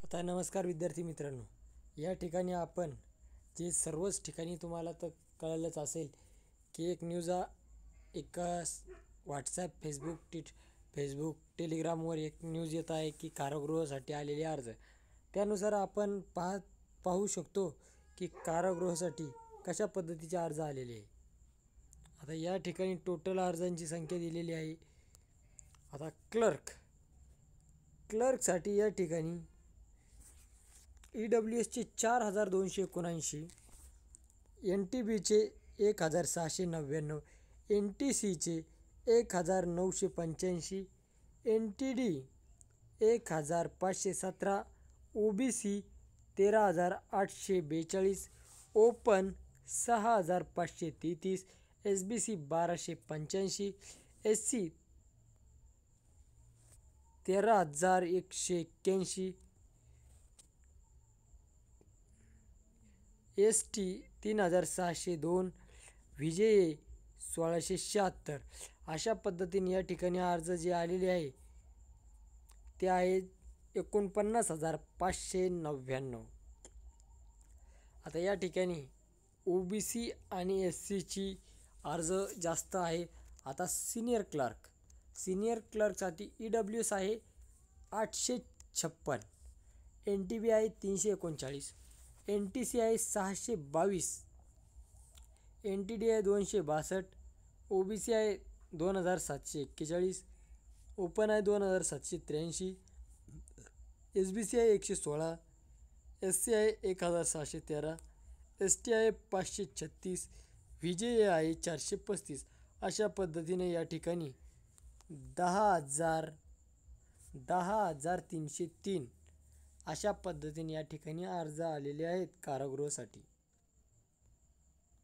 आता नमस्कार विद्यार्थी मित्रांनो, या ठिकाणी आपण जे सर्वच ठिकाणी तुम्हाला तर कळलंच असेल की एक न्यूज एका व्हॉट्सॲप फेसबुक टेलिग्रामवर एक न्यूज येत आहे की कारागृहासाठी आलेले अर्ज. त्यानुसार आपण पाहू शकतो की कारागृहासाठी कशा पद्धतीचे अर्ज आलेले आहे. आता या ठिकाणी टोटल अर्जांची संख्या दिलेली आहे. आता क्लर्कसाठी या ठिकाणी EWSचे 4279, NTBचे 1699, NTCचे 1985, NTD 1517, OBC 13842, open 6533, SBC 1285, SC 13181, ST 3602, VJA 1676. अशा पद्धतीने या ठिकाणी अर्ज जे आलेले आहे ते आहे 49,599. आता या ठिकाणी OBC आणि SCची अर्ज जास्त आहे. आता सिनियर क्लर्कसाठी EWS आहे 856, NTB आहे 339, NTC आहे 622, NTD आहे 262, OBC आहे 2741, ओपन आहे 2783, SBC आहे 116, SC आहे 1613, ST आहे 536, VJA आहे 435. अशा पद्धतीने या ठिकाणी 10,303 अशा पद्धतीने या ठिकाणी अर्ज आलेले आहेत कारागृहासाठी.